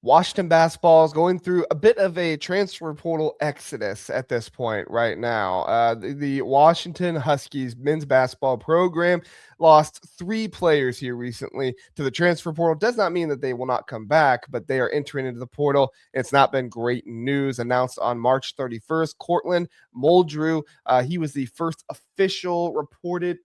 Washington basketball is going through a bit of a transfer portal exodus at this point right now. The Washington Huskies men's basketball program lost 3 players here recently to the transfer portal. Does not mean that they will not come back, but they are entering into the portal. It's not been great news. Announced on March 31st, Cortland, Muldrew, he was the first official reported,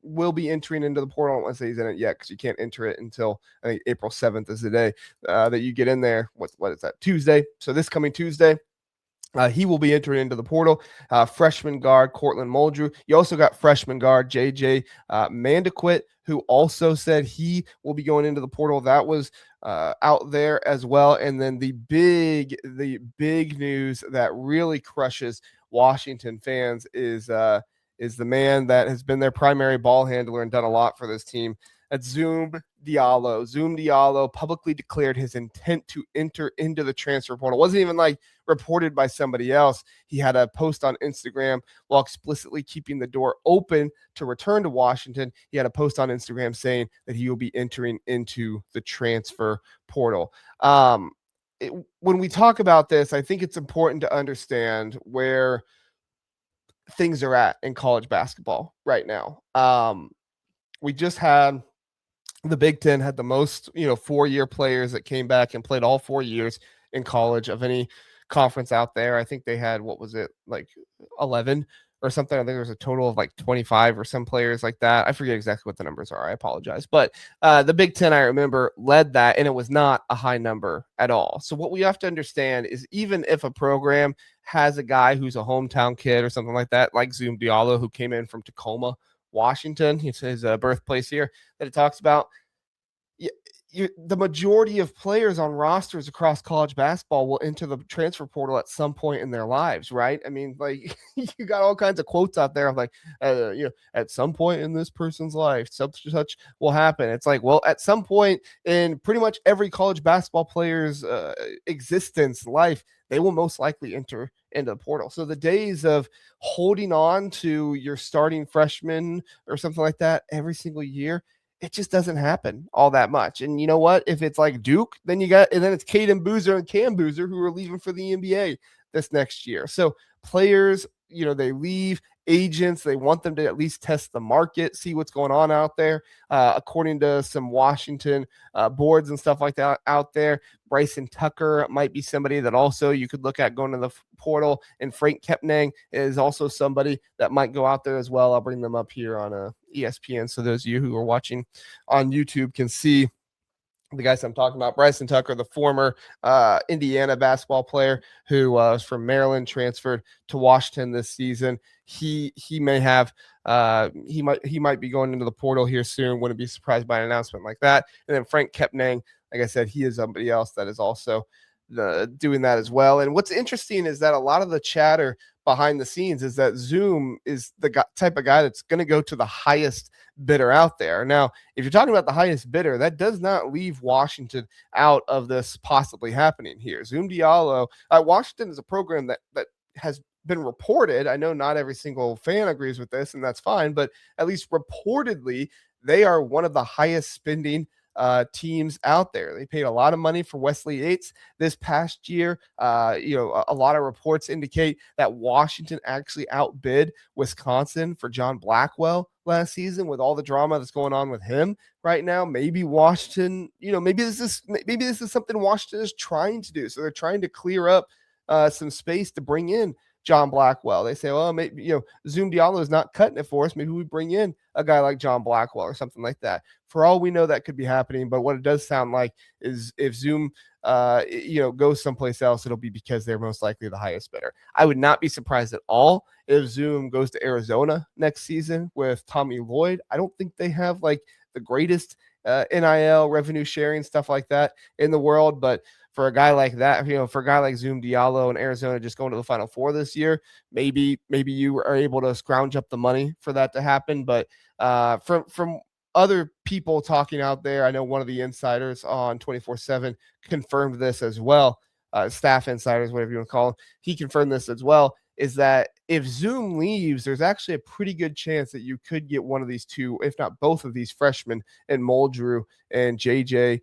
will be entering into the portal. I don't want to say he's in it yet because you can't enter it until I think April 7th is the day that you get in there. What is that? Tuesday. So this coming Tuesday, he will be entering into the portal. Freshman guard Cortland Muldrew. You also got freshman guard JJ Mandaquit, who also said he will be going into the portal. That was out there as well. And then the big news that really crushes Washington fans is the man that has been their primary ball handler and done a lot for this team. That's Zoom Diallo. Zoom Diallo publicly declared his intent to enter into the transfer portal. It wasn't even like reported by somebody else. He had a post on Instagram while explicitly keeping the door open to return to Washington. He had a post on Instagram saying that he will be entering into the transfer portal. When we talk about this, I think it's important to understand where things are at in college basketball right now. We just had the Big Ten had the most, 4-year players that came back and played all 4 years in college of any conference out there. I think they had, 11 or something. I think there was a total of like 25 or some players like that. I forget exactly what the numbers are. I apologize. But the Big Ten, I remember, led that, and it was not a high number at all. So what we have to understand is even if a program has a guy who's a hometown kid or something like that, like Zoom Diallo, who came in from Tacoma, Washington, it's his birthplace here, that it talks about, the majority of players on rosters across college basketball will enter the transfer portal at some point in their lives, right? I mean, like, you got all kinds of quotes out there of like, at some point in this person's life, such will happen. It's like, well, at some point in pretty much every college basketball player's existence, life, they will most likely enter into the portal. So the days of holding on to your starting freshman or something like that every single year, it just doesn't happen all that much. And you know what? If it's like Duke, then it's Caden Boozer and Cam Boozer who are leaving for the NBA this next year. So players, they leave. Agents, they want them to at least test the market, see what's going on out there. According to some Washington boards and stuff like that out there, Bryson Tucker might be somebody that also you could look at going to the portal, and Franck Kepnang is also somebody that might go out there as well. I'll bring them up here on ESPN so those of you who are watching on YouTube can see the guys I'm talking about. Bryson Tucker, the former Indiana basketball player who was from Maryland, transferred to Washington this season. He may have he might be going into the portal here soon. Wouldn't be surprised by an announcement like that. And then Franck Kepnang, like I said, he is somebody else that is also doing that as well. And what's interesting is that a lot of the chatter behind the scenes is that Zoom is the type of guy that's going to go to the highest bidder out there. Now, if you're talking about the highest bidder, that does not leave Washington out of this possibly happening here. Zoom Diallo, Washington is a program that has been reported. I know not every single fan agrees with this, and that's fine, but at least reportedly, they are one of the highest spending teams out there. They paid a lot of money for Wesley Yates this past year. A lot of reports indicate that Washington actually outbid Wisconsin for John Blackwell last season with all the drama that's going on with him right now. Maybe Washington, maybe this is something Washington is trying to do. So they're trying to clear up some space to bring in John Blackwell. They say, well, maybe, Zoom Diallo is not cutting it for us. Maybe we bring in a guy like John Blackwell or something like that. For all we know, that could be happening. But what it does sound like is if Zoom, goes someplace else, it'll be because they're most likely the highest bidder. I would not be surprised at all if Zoom goes to Arizona next season with Tommy Lloyd. I don't think they have like the greatest NIL revenue sharing stuff like that in the world, but for a guy like that, for a guy like Zoom Diallo and Arizona just going to the Final Four this year, maybe you are able to scrounge up the money for that to happen. But from other people talking out there, I know one of the insiders on 24/7 confirmed this as well. Staff insiders, whatever you want to call them, he confirmed this as well. is that if Zoom leaves, there's actually a pretty good chance that you could get one of these two, if not both of these freshmen, and Muldrew and JJ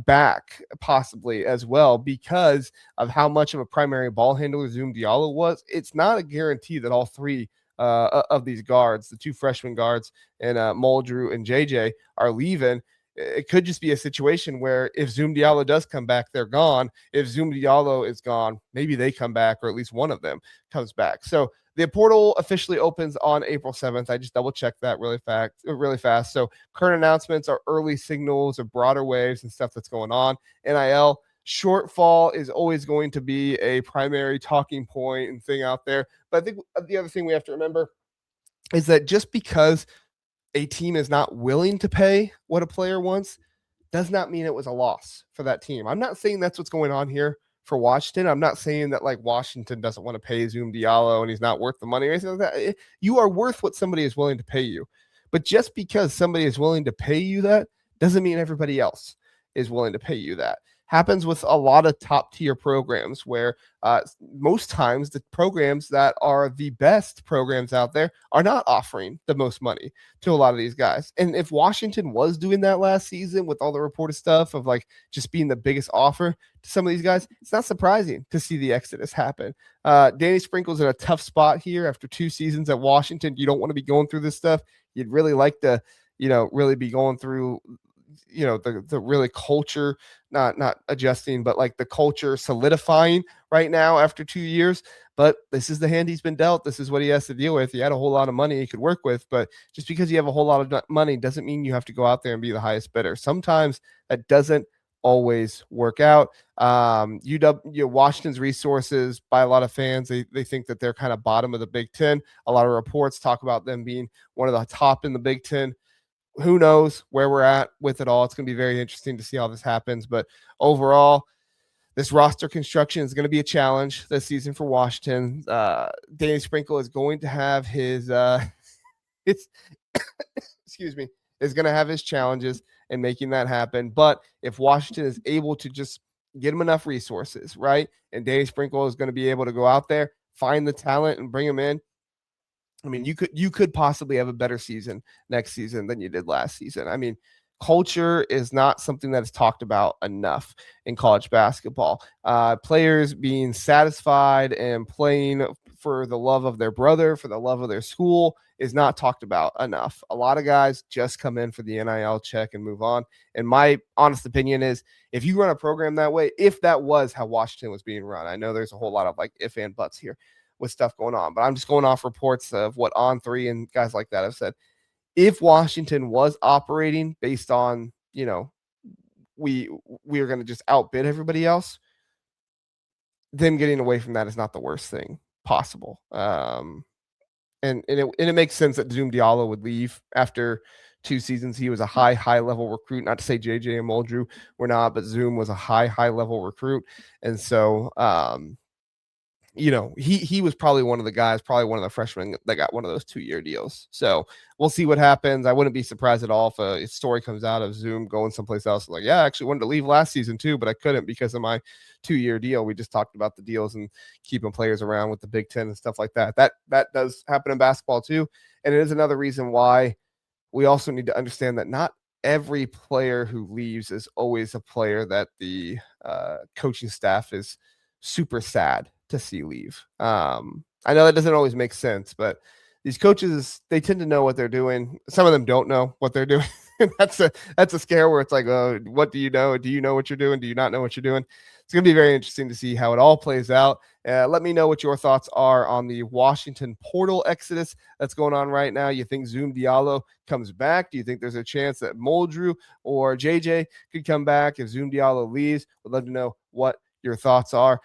back possibly as well, because of how much of a primary ball handler Zoom Diallo was. It's not a guarantee that all three of these guards, the two freshman guards and Muldrew and JJ, are leaving. It could just be a situation where if Zoom Diallo does come back, they're gone. If Zoom Diallo is gone, maybe they come back, or at least one of them comes back. So the portal officially opens on April 7th. I just double checked that really fast. So current announcements are early signals of broader waves and stuff that's going on. NIL shortfall is always going to be a primary talking point and thing out there. But I think the other thing we have to remember is that just because a team is not willing to pay what a player wants does not mean it was a loss for that team. I'm not saying that's what's going on here for Washington. I'm not saying that like Washington doesn't want to pay Zoom Diallo and he's not worth the money or anything like that. You are worth what somebody is willing to pay you. But just because somebody is willing to pay you that doesn't mean everybody else is willing to pay you that. Happens with a lot of top tier programs where most times the programs that are the best programs out there are not offering the most money to a lot of these guys. And if Washington was doing that last season with all the reported stuff of like just being the biggest offer to some of these guys, it's not surprising to see the exodus happen. Danny Sprinkle's in a tough spot here after 2 seasons at Washington. You don't want to be going through this stuff. You'd really like to, really be going through the really culture, not adjusting, but like the culture solidifying right now after 2 years. But this is the hand he's been dealt. This is what he has to deal with. He had a whole lot of money he could work with, but just because you have a whole lot of money doesn't mean you have to go out there and be the highest bidder. Sometimes that doesn't always work out. Washington's resources by a lot of fans, they think that they're kind of bottom of the Big Ten. A lot of reports talk about them being one of the top in the Big Ten. Who knows where we're at with it all? It's going to be very interesting to see how this happens. But overall, this roster construction is going to be a challenge this season for Washington. Danny Sprinkle is going to have his excuse me, is going to have his challenges in making that happen. But if Washington is able to just get him enough resources, right, and Danny Sprinkle is going to be able to go out there, find the talent, and bring him in, I mean, you could possibly have a better season next season than you did last season. I mean, culture is not something that is talked about enough in college basketball. Players being satisfied and playing for the love of their brother, for the love of their school, is not talked about enough. A lot of guys just come in for the NIL check and move on. And my honest opinion is, if you run a program that way, if that was how Washington was being run, I know there's a whole lot of like if and buts here with stuff going on, but I'm just going off reports of what On3 and guys like that have said. If Washington was operating based on, we are going to just outbid everybody else, them getting away from that is not the worst thing possible. And it makes sense that Zoom Diallo would leave after 2 seasons. He was a high level recruit. Not to say JJ and Muldrew were not, but Zoom was a high level recruit. And so, he was probably one of the guys, probably one of the freshmen that got one of those 2-year deals. So we'll see what happens. I wouldn't be surprised at all if a story comes out of Zoom going someplace else. Like, yeah, I actually wanted to leave last season too, but I couldn't because of my 2-year deal. We just talked about the deals and keeping players around with the Big Ten and stuff like that. That does happen in basketball too. And it is another reason why we also need to understand that not every player who leaves is always a player that the coaching staff is super sad to see leave. I know that doesn't always make sense, but these coaches, they tend to know what they're doing. Some of them don't know what they're doing. that's a scare where it's like, oh, what do you know? Do you know what you're doing? Do you not know what you're doing? It's going to be very interesting to see how it all plays out. Let me know what your thoughts are on the Washington portal exodus that's going on right now. You think Zoom Diallo comes back? Do you think there's a chance that Muldrew or JJ could come back if Zoom Diallo leaves? Would love to know what your thoughts are.